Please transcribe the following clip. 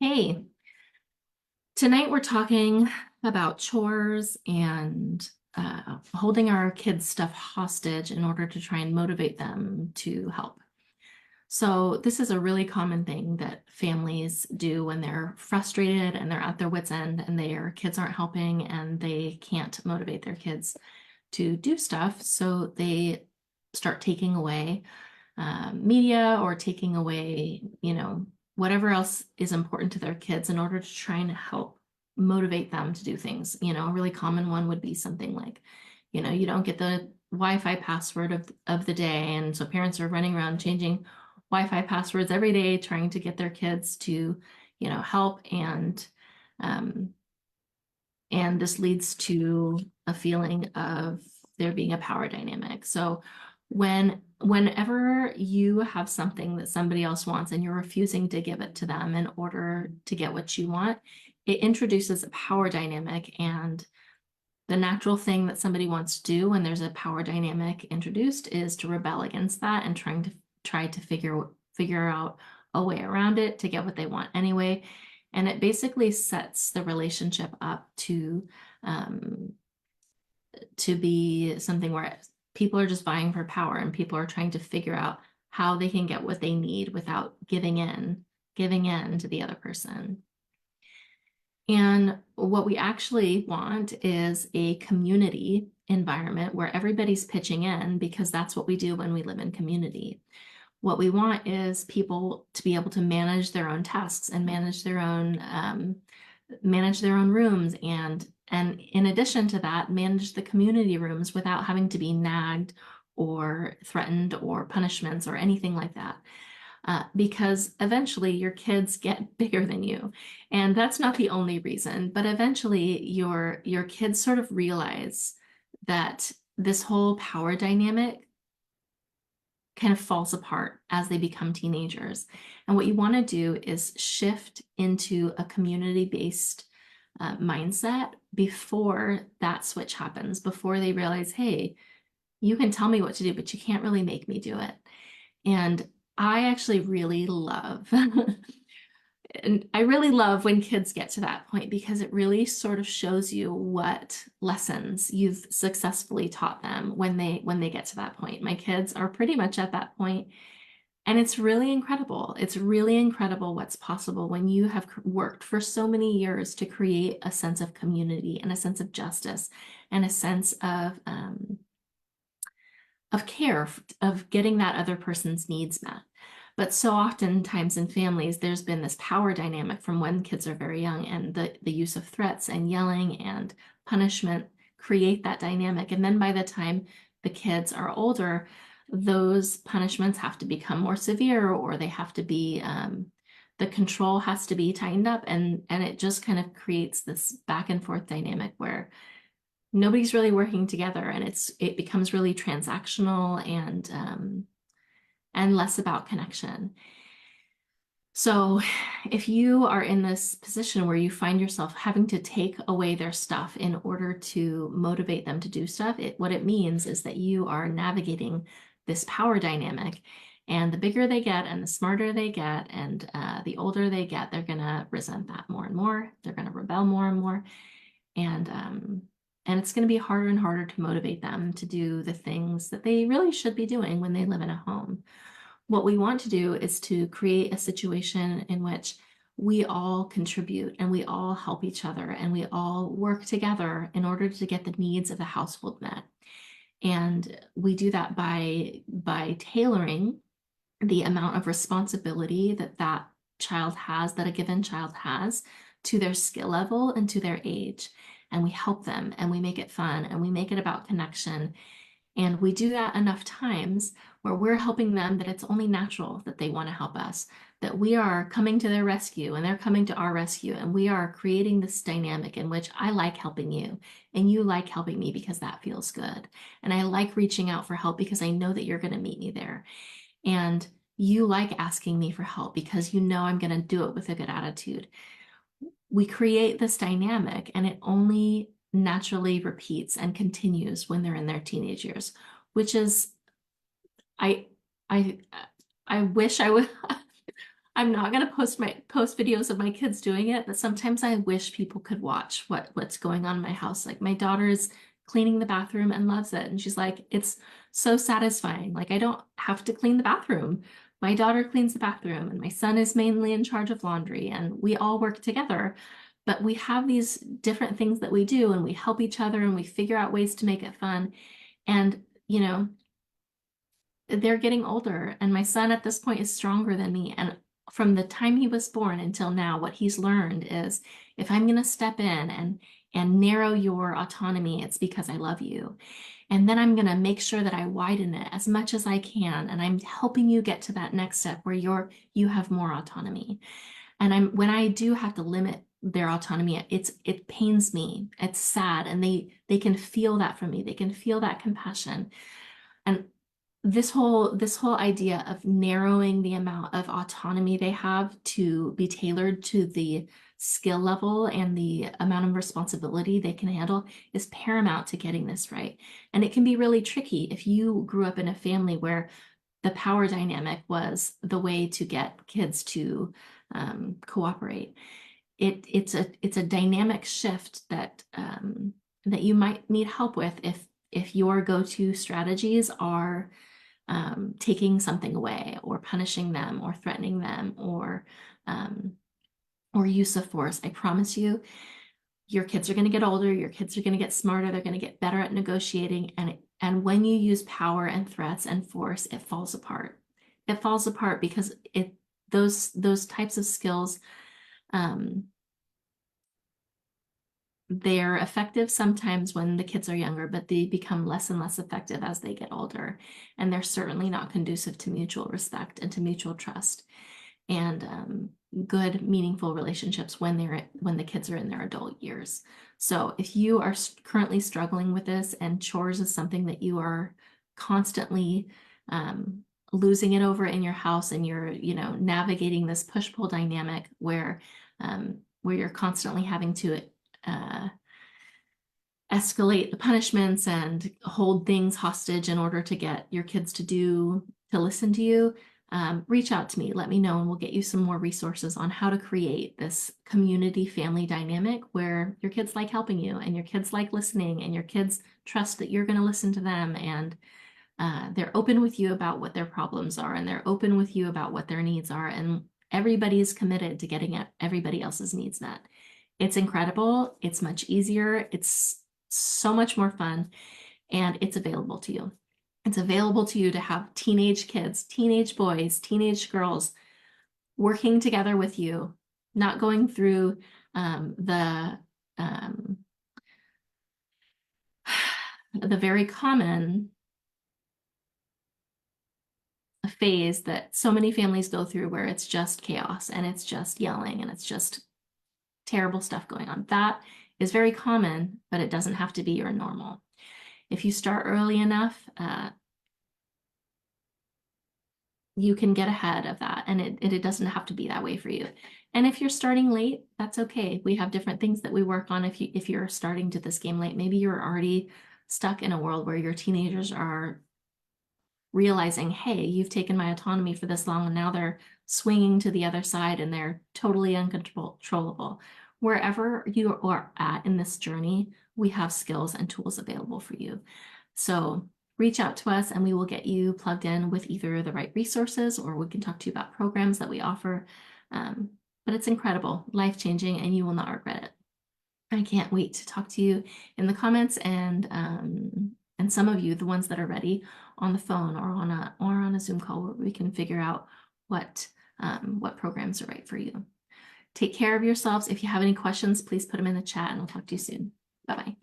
Hey, tonight we're talking about chores and holding our kids' stuff hostage in order to try and motivate them to help. So, this is a really common thing that families do when they're frustrated and they're at their wits' end and their kids aren't helping and they can't motivate their kids to do stuff. So, they start taking away media or taking away, whatever else is important to their kids in order to try and help motivate them to do things. A really common one would be something like, you don't get the Wi-Fi password of the day. And so parents are running around changing Wi-Fi passwords every day, trying to get their kids to, help. Um, and this leads to a feeling of there being a power dynamic. So whenever you have something that somebody else wants and you're refusing to give it to them in order to get what you want, it introduces a power dynamic. And the natural thing that somebody wants to do when there's a power dynamic introduced is to rebel against that and try to figure out a way around it to get what they want anyway. And it basically sets the relationship up um, to be something where people are just vying for power and people are trying to figure out how they can get what they need without giving in to the other person. And what we actually want is a community environment where everybody's pitching in because that's what we do when we live in community. What we want is people to be able to manage their own tasks and manage their own rooms and in addition to that, manage the community rooms without having to be nagged or threatened or punishments or anything like that. Because eventually your kids get bigger than you. And that's not the only reason, but eventually your kids sort of realize that this whole power dynamic kind of falls apart as they become teenagers. And what you want to do is shift into a community-based mindset before that switch happens, before they realize, hey, you can tell me what to do, but you can't really make me do it. And I actually really love, and I really love when kids get to that point because it really sort of shows you what lessons you've successfully taught them when they get to that point. My kids are pretty much at that point, and it's really incredible. It's really incredible what's possible when you have worked for so many years to create a sense of community and a sense of justice and a sense of care, of getting that other person's needs met. But so oftentimes in families, there's been this power dynamic from when kids are very young, and the use of threats and yelling and punishment create that dynamic. And then by the time the kids are older, those punishments have to become more severe, or they have to be, the control has to be tightened up. And it just kind of creates this back and forth dynamic where nobody's really working together, and it becomes really transactional and less about connection. So if you are in this position where you find yourself having to take away their stuff in order to motivate them to do stuff, what it means is that you are navigating this power dynamic. And the bigger they get and the smarter they get and the older they get, they're going to resent that more and more. They're going to rebel more and more. And it's going to be harder and harder to motivate them to do the things that they really should be doing when they live in a home. What we want to do is to create a situation in which we all contribute and we all help each other and we all work together in order to get the needs of the household met. And we do that by tailoring the amount of responsibility that child has, that a given child has, to their skill level and to their age. And we help them and we make it fun and we make it about connection. And we do that enough times where we're helping them that it's only natural that they want to help us, that we are coming to their rescue and they're coming to our rescue. And we are creating this dynamic in which I like helping you and you like helping me because that feels good. And I like reaching out for help because I know that you're going to meet me there. And you like asking me for help because you know I'm going to do it with a good attitude. We create this dynamic and it only naturally repeats and continues when they're in their teenage years, which is, I, I, I wish I would, I'm not gonna post videos of my kids doing it, but sometimes I wish people could watch what's going on in my house. Like my daughter is cleaning the bathroom and loves it. And she's like, it's so satisfying. Like I don't have to clean the bathroom. My daughter cleans the bathroom and my son is mainly in charge of laundry and we all work together. But we have these different things that we do and we help each other and we figure out ways to make it fun. And, they're getting older and my son at this point is stronger than me. And from the time he was born until now, what he's learned is if I'm going to step in and narrow your autonomy, it's because I love you. And then I'm going to make sure that I widen it as much as I can. And I'm helping you get to that next step where you have more autonomy. And when I do have to limit their autonomy, it pains me. It's sad. And they can feel that from me. They can feel that compassion. And this whole idea of narrowing the amount of autonomy they have to be tailored to the skill level and the amount of responsibility they can handle is paramount to getting this right. And it can be really tricky if you grew up in a family where the power dynamic was the way to get kids to cooperate. It's a dynamic shift that you might need help with if your go-to strategies are taking something away or punishing them or threatening them or use of force. I promise you, your kids are going to get older, your kids are going to get smarter, they're going to get better at negotiating. And when you use power and threats and force, it falls apart. It falls apart because those types of skills, they're effective sometimes when the kids are younger, but they become less and less effective as they get older. And they're certainly not conducive to mutual respect and to mutual trust and good, meaningful relationships when the kids are in their adult years. So if you are currently struggling with this and chores is something that you are constantly losing it over in your house and you're, navigating this push-pull dynamic where you're constantly having to escalate the punishments and hold things hostage in order to get your kids to listen to you, reach out to me, let me know, and we'll get you some more resources on how to create this community family dynamic where your kids like helping you and your kids like listening and your kids trust that you're going to listen to them and they're open with you about what their problems are and they're open with you about what their needs are and everybody's committed to getting at everybody else's needs met. It's incredible. It's much easier. It's so much more fun and it's available to you. It's available to you to have teenage kids, teenage boys, teenage girls working together with you, not going through the very common phase that so many families go through where it's just chaos and it's just yelling and it's just terrible stuff going on. That is very common, but it doesn't have to be your normal. If you start early enough, you can get ahead of that and it doesn't have to be that way for you. And if you're starting late, that's okay. We have different things that we work on if you're starting to this game late. Maybe you're already stuck in a world where your teenagers are realizing, hey, you've taken my autonomy for this long and now they're swinging to the other side and they're totally uncontrollable. Wherever you are at in this journey, we have skills and tools available for you. So reach out to us and we will get you plugged in with either the right resources or we can talk to you about programs that we offer. But it's incredible, life-changing, and you will not regret it. I can't wait to talk to you in the comments and some of you, the ones that are ready, on the phone or on a Zoom call where we can figure out what programs are right for you. Take care of yourselves. If you have any questions, please put them in the chat and I'll talk to you soon. Bye-bye.